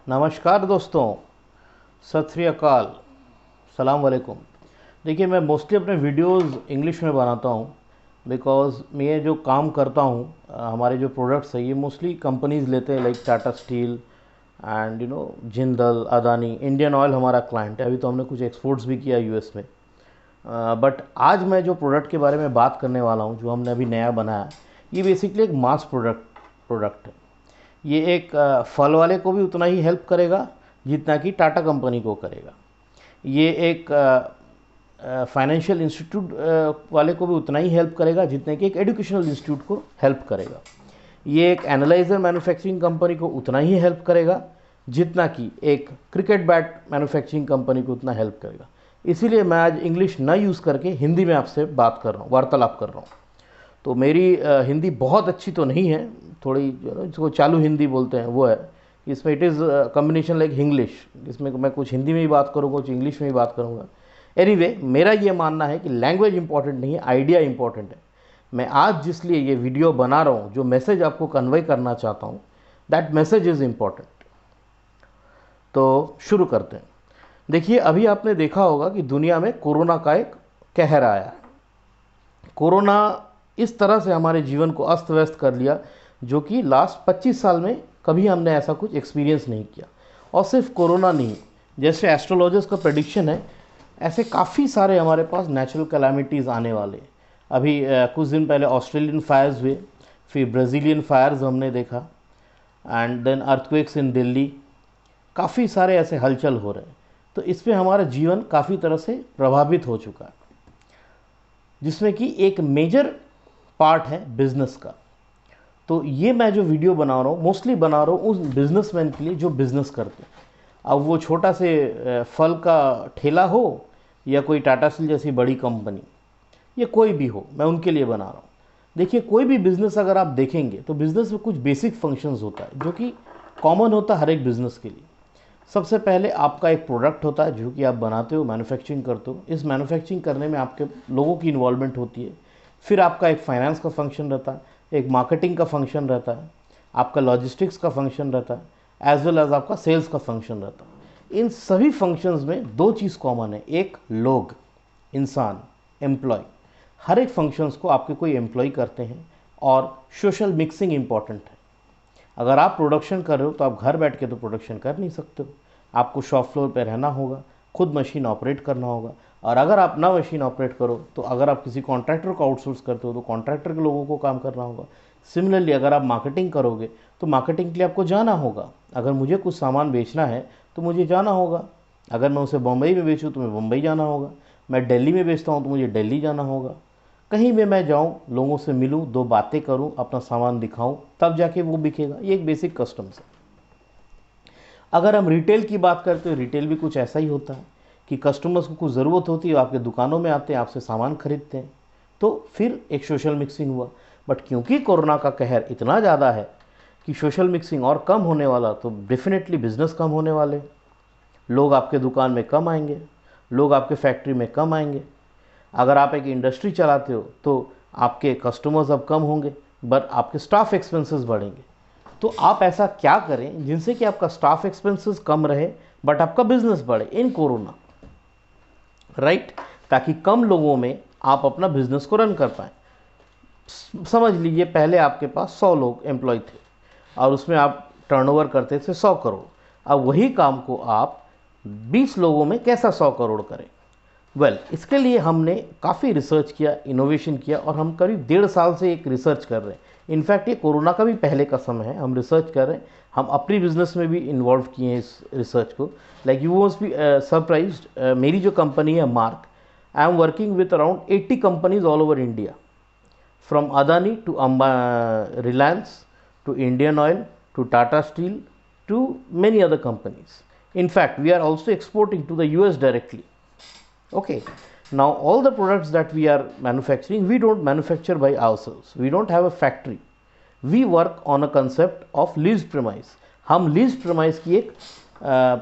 नमस्कार दोस्तों, सत श्री अकाल, सलाम वालेकुम। देखिए, मैं मोस्टली अपने वीडियोस इंग्लिश में बनाता हूँ बिकॉज़ मैं जो काम करता हूँ, हमारे जो प्रोडक्ट्स हैं ये मोस्टली कंपनीज़ लेते हैं, like Tata steel and Jindal, Adani, Indian oil हमारा क्लाइंट है। अभी तो हमने कुछ एक्सपोर्ट्स भी किया यूएस में। बट आज मैं जो प्रोडक्ट के बारे में बात करने वाला हूँ, जो हमने अभी नया बनाया, ये बेसिकली एक मास प्रोडक्ट है। ये एक फल वाले को भी उतना ही हेल्प करेगा जितना कि टाटा कंपनी को करेगा। ये एक फाइनेंशियल इंस्टीट्यूट वाले को भी उतना ही हेल्प करेगा जितने कि एक एजुकेशनल इंस्टीट्यूट को हेल्प करेगा। ये एक एनालाइजर मैन्युफैक्चरिंग कंपनी को उतना ही हेल्प करेगा जितना कि एक क्रिकेट बैट मैन्युफैक्चरिंग कंपनी को उतना हेल्प करेगा। इसीलिए मैं आज इंग्लिश ना यूज़ करके हिंदी में आपसे बात कर रहा हूँ, वार्तालाप कर रहा हूँ। तो मेरी हिंदी बहुत अच्छी तो नहीं है, थोड़ी जिसको चालू हिंदी बोलते हैं वो है। इसमें it is combination like English, इसमें मैं कुछ हिंदी में भी बात करूँगा, कुछ इंग्लिश में भी बात करूँगा। एनीवे, मेरा ये मानना है कि लैंग्वेज इंपॉर्टेंट नहीं है, आइडिया इंपॉर्टेंट है। मैं आज जिसलिए ये वीडियो बना रहा हूँ, जो मैसेज आपको कन्वे करना चाहता हूँ, दैट मैसेज इज़ इम्पॉर्टेंट। तो शुरू करते हैं। देखिए, अभी आपने देखा होगा कि दुनिया में कोरोना का एक कहर आया है। कोरोना इस तरह से हमारे जीवन को अस्त व्यस्त कर लिया, जो कि लास्ट 25 साल में कभी हमने ऐसा कुछ एक्सपीरियंस नहीं किया। और सिर्फ कोरोना नहीं, जैसे एस्ट्रोलॉजर्स का प्रेडिक्शन है, ऐसे काफ़ी सारे हमारे पास नेचुरल कैलामिटीज़ आने वाले हैं। अभी कुछ दिन पहले ऑस्ट्रेलियन फायर्स हुए, फिर ब्राज़ीलियन फायर्स हमने देखा, एंड देन अर्थक्वेक्स इन दिल्ली। काफ़ी सारे ऐसे हलचल हो रहे हैं। तो इस पर हमारा जीवन काफ़ी तरह से प्रभावित हो चुका है, जिसमें कि एक मेजर पार्ट है बिजनेस का। तो ये मैं जो वीडियो बना रहा हूँ, मोस्टली बना रहा हूँ उस बिजनेसमैन के लिए जो बिज़नेस करते हैं। अब वो छोटा से फल का ठेला हो या कोई टाटा स्टील जैसी बड़ी कंपनी, या कोई भी हो, मैं उनके लिए बना रहा हूँ। देखिए, कोई भी बिज़नेस अगर आप देखेंगे तो बिज़नेस में कुछ बेसिक फंक्शंस होता है जो कि कॉमन होता है हर एक बिज़नेस के लिए। सबसे पहले आपका एक प्रोडक्ट होता है जो कि आप बनाते हो, मैन्युफैक्चरिंग करते हो। इस मैन्युफैक्चरिंग करने में आपके लोगों की इन्वॉल्वमेंट होती है। फिर आपका एक फाइनेंस का फंक्शन रहता है, एक मार्केटिंग का फंक्शन रहता है, आपका लॉजिस्टिक्स का फंक्शन रहता है, एज वेल एज आपका सेल्स का फंक्शन रहता है। इन सभी फंक्शंस में दो चीज़ कॉमन है, एक लोग, इंसान, एम्प्लॉय। हर एक फंक्शंस को आपके कोई एम्प्लॉय करते हैं, और सोशल मिक्सिंग इंपॉर्टेंट है। अगर आप प्रोडक्शन कर रहे हो तो आप घर बैठ के तो प्रोडक्शन कर नहीं सकते हो, आपको शॉप फ्लोर पे रहना होगा, खुद मशीन ऑपरेट करना होगा। और अगर आप ना मशीन ऑपरेट करो तो अगर आप किसी कॉन्ट्रैक्टर को आउटसोर्स करते हो तो कॉन्ट्रैक्टर के लोगों को काम करना होगा। सिमिलरली, अगर आप मार्केटिंग करोगे तो मार्केटिंग के लिए आपको जाना होगा। अगर मुझे कुछ सामान बेचना है तो मुझे जाना होगा। अगर मैं उसे बम्बई में बेचूँ तो मैं बम्बई जाना होगा। मैं दिल्ली में बेचता हूँ तो मुझे दिल्ली जाना होगा। कहीं भी मैं जाऊँ, लोगों से मिलूँ, दो बातें करूँ, अपना सामान दिखाऊँ, तब जाके वो बिकेगा। ये एक बेसिक कस्टम्स है। अगर हम रिटेल की बात करते हैं, रिटेल भी कुछ ऐसा ही होता है कि कस्टमर्स को कुछ ज़रूरत होती है, आपके दुकानों में आते हैं, आपसे सामान खरीदते हैं। तो फिर एक सोशल मिक्सिंग हुआ। बट क्योंकि कोरोना का कहर इतना ज़्यादा है कि सोशल मिक्सिंग और कम होने वाला, तो डेफिनेटली बिजनेस कम होने वाले। लोग आपके दुकान में कम आएंगे, लोग आपके फैक्ट्री में कम आएंगे। अगर आप एक इंडस्ट्री चलाते हो तो आपके कस्टमर्स अब कम होंगे, बट आपके स्टाफ एक्सपेंसेस बढ़ेंगे। तो आप ऐसा क्या करें जिनसे कि आपका स्टाफ एक्सपेंसेस कम रहे बट आपका बिजनेस बढ़े इन कोरोना, राइट? ताकि कम लोगों में आप अपना बिजनेस को रन कर पाएँ। समझ लीजिए, पहले आपके पास 100 लोग एम्प्लॉय थे और उसमें आप टर्नओवर करते थे 100 करोड़। अब वही काम को आप 20 लोगों में कैसा 100 करोड़ करें? इसके लिए हमने काफ़ी रिसर्च किया, इनोवेशन किया, और हम करीब 1.5 साल से एक रिसर्च कर रहे हैं। इनफैक्ट ये कोरोना का भी पहले का समय है, हम रिसर्च कर रहे हैं। हम अपनी बिजनेस में भी इन्वॉल्व किए हैं इस रिसर्च को। Like you was be surprised, मेरी जो कंपनी है Mark, I am working with around 80 companies all over India, from Adani to Reliance to Indian Oil to Tata Steel to many other companies. In fact, we are also exporting to the US directly. Okay, now all the products that we are manufacturing, we don't manufacture by ourselves. We don't have a factory. We work on a concept of leased premise. हम leased premise की एक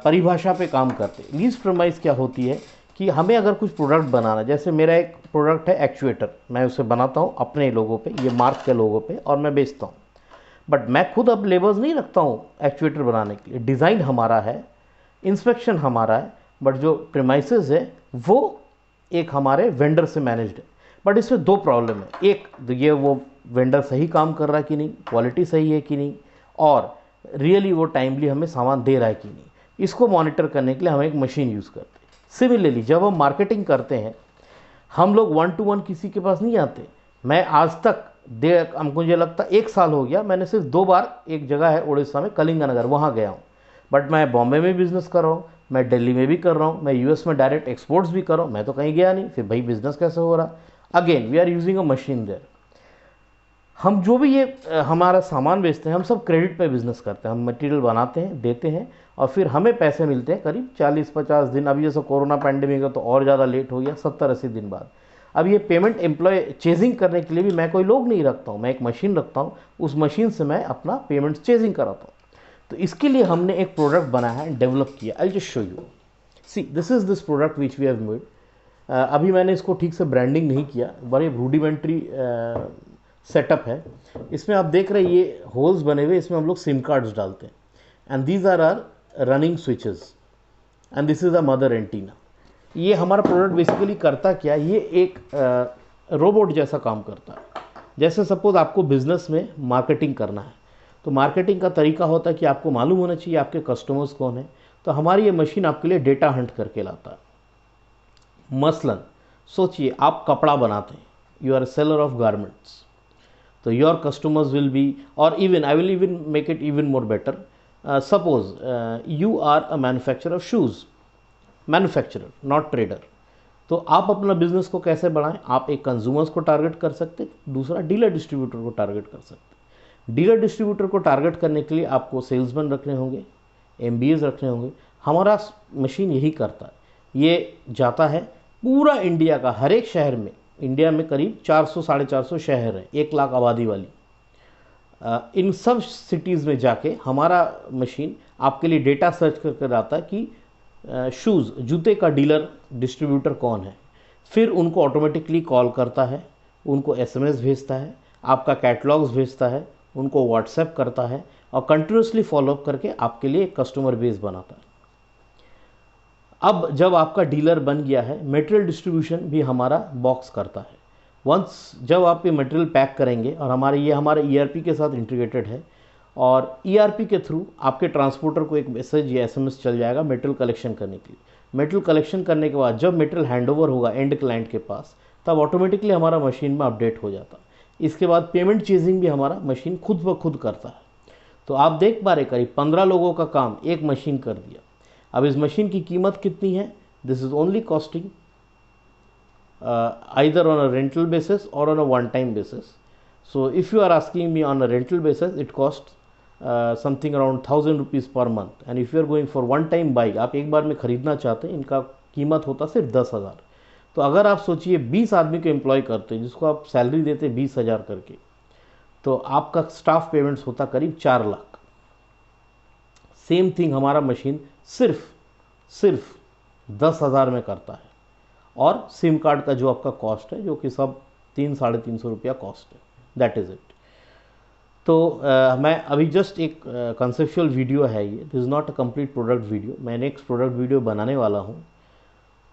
परिभाषा पे काम करते हैं। leased premise क्या होती है कि हमें अगर कुछ प्रोडक्ट बनाना, जैसे मेरा एक प्रोडक्ट है एक्चुएटर, मैं उसे बनाता हूँ अपने लोगों पे, ये मार्क के लोगों पे, और मैं बेचता हूँ। बट मैं खुद अब लेबर्स नहीं रखता हूँ एक्चुएटर बनाने के लिए, डिज़ाइन हमारा है, इंस्पेक्शन हमारा है, बट जो प्रीमाइसेस है वो एक हमारे वेंडर से मैनेज्ड है। बट इसमें दो प्रॉब्लम है, एक तो ये वो वेंडर सही काम कर रहा है कि नहीं, क्वालिटी सही है कि नहीं, और रियली वो टाइमली हमें सामान दे रहा है कि नहीं, इसको मॉनिटर करने के लिए हम एक मशीन यूज़ करते हैं। सिमिलरली जब हम मार्केटिंग करते हैं, हम लोग 1 to 1 किसी के पास नहीं आते। मैं आज तक मुझे लगता 1 साल हो गया, मैंने सिर्फ 2 बार, एक जगह है उड़ीसा में कलिंगनगर, वहाँ गया हूँ। बट मैं बॉम्बे में बिज़नेस कर रहा हूँ, मैं दिल्ली में भी कर रहा हूँ, मैं यूएस में डायरेक्ट एक्सपोर्ट्स भी कर रहा हूँ, मैं तो कहीं गया नहीं, फिर भाई बिज़नेस कैसे हो रहा? Again we are using a machine there. हम जो भी ये हमारा सामान बेचते हैं, हम सब क्रेडिट पे बिज़नेस करते हैं। हम मटेरियल बनाते हैं, देते हैं, और फिर हमें पैसे मिलते हैं करीब 40-50 दिन। अभी जैसे कोरोना पैंडेमिक है तो और ज़्यादा लेट हो गया, 70-80 दिन बाद। अब ये पेमेंट एम्प्लॉय चेजिंग करने के लिए भी मैं कोई लोग नहीं रखता हूँ, मैं एक मशीन रखता हूँ, उस मशीन से मैं अपना पेमेंट चेजिंग कराता हूँ। तो इसके लिए हमने एक प्रोडक्ट बनाया है, डेवलप किया। I just show you, see this is this product which we have made. अभी मैंने इसको ठीक से ब्रांडिंग नहीं किया, बड़े रूडिमेंट्री सेटअप है। इसमें आप देख रहे हैं ये होल्स बने हुए, इसमें हम लोग सिम कार्ड्स डालते हैं, and these are are running switches, and this is a mother antenna. ये हमारा प्रोडक्ट बेसिकली करता क्या, ये एक रोबोट जैसा काम करता है। जैसे सपोज आपको बिजनेस में मार्केटिंग करना है, तो मार्केटिंग का तरीका होता है कि आपको मालूम होना चाहिए आपके कस्टमर्स कौन है। तो हमारी ये मशीन आपके लिए डेटा हंट करके लाता है। मसलन सोचिए आप कपड़ा बनाते हैं, you are a seller of garments, तो योर कस्टमर्स विल बी, और even I will even make it even more better, suppose you are a manufacturer of shoes, manufacturer not trader. तो आप अपना बिजनेस को कैसे बढ़ाएं? आप एक कंज्यूमर्स को टारगेट कर सकते, दूसरा डीलर डिस्ट्रीब्यूटर को टारगेट कर सकते। डीलर डिस्ट्रीब्यूटर को टारगेट करने के लिए आपको सेल्समैन रखने होंगे, एमबीएस रखने होंगे। हमारा मशीन यही करता है, ये जाता है पूरा इंडिया का, हर एक शहर में, इंडिया में करीब 400-450 शहर हैं, 1 लाख आबादी वाली। इन सब सिटीज़ में जाके हमारा मशीन आपके लिए डेटा सर्च करके आता है कि शूज़, जूते का डीलर डिस्ट्रीब्यूटर कौन है। फिर उनको ऑटोमेटिकली कॉल करता है, उनको एसएमएस भेजता है, आपका कैटलॉग्स भेजता है, उनको व्हाट्सएप करता है, और कंटिन्यूसली फॉलोअप करके आपके लिए एक कस्टमर बेस बनाता है। अब जब आपका डीलर बन गया है, मटेरियल डिस्ट्रीब्यूशन भी हमारा बॉक्स करता है। वंस जब आप ये मटेरियल पैक करेंगे, और हमारे ईआरपी के साथ इंटीग्रेटेड है, और ईआरपी के थ्रू आपके ट्रांसपोर्टर को एक मैसेज या एसएमएस चल जाएगा मटेरियल कलेक्शन करने के लिए। मटेरियल कलेक्शन करने के बाद जब मटेरियल हैंडओवर होगा एंड क्लाइंट के पास, तब ऑटोमेटिकली हमारा मशीन में अपडेट हो जाता है। इसके बाद पेमेंट चेजिंग भी हमारा मशीन खुद ब खुद करता है। तो आप देख पा रहे करीब 15 लोगों का काम एक मशीन कर दिया। अब इस मशीन की कीमत कितनी है? This is only costing either on a rental basis or on a one time basis. So if you are asking me on a rental basis, it costs something around 1000 rupees per month, and if you are going for one time buy, आप एक बार में ख़रीदना चाहते हैं, इनका कीमत होता सिर्फ 10,000। तो अगर आप सोचिए 20 आदमी को एम्प्लॉय करते हैं, जिसको आप सैलरी देते 20,000 करके, तो आपका स्टाफ पेमेंट्स होता करीब 4 लाख। सेम थिंग हमारा मशीन सिर्फ 10,000 में करता है, और सिम कार्ड का जो आपका कॉस्ट है, जो कि सब 300-350 रुपया कॉस्ट है, दैट इज़ इट। तो मैं अभी जस्ट एक कंसेप्चुअल वीडियो है ये, this is not a complete product video. मैं नेक्स्ट प्रोडक्ट वीडियो बनाने वाला हूँ।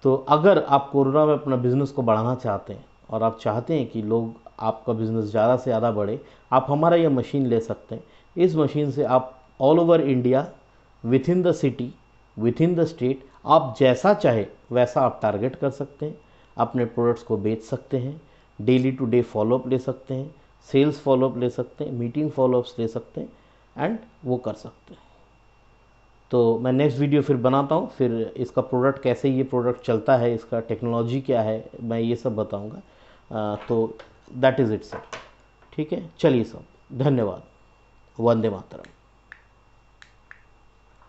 तो अगर आप कोरोना में अपना बिज़नेस को बढ़ाना चाहते हैं, और आप चाहते हैं कि लोग आपका बिज़नेस ज़्यादा से ज़्यादा बढ़े, आप हमारा ये मशीन ले सकते हैं। इस मशीन से आप all over India, with in the city, with in the state, आप जैसा चाहे वैसा आप टारगेट कर सकते हैं, अपने प्रोडक्ट्स को बेच सकते हैं, डेली टू डे फॉलोअप ले सकते हैं, सेल्स फॉलोअप ले सकते हैं, मीटिंग फॉलोअप्स ले सकते हैं, एंड वो कर सकते हैं। तो मैं नेक्स्ट वीडियो फिर बनाता हूँ, फिर इसका प्रोडक्ट कैसे ये प्रोडक्ट चलता है, इसका टेक्नोलॉजी क्या है, मैं ये सब बताऊँगा। तो दैट इज़ इट सर। ठीक है, चलिए सब, धन्यवाद। वंदे मातरम।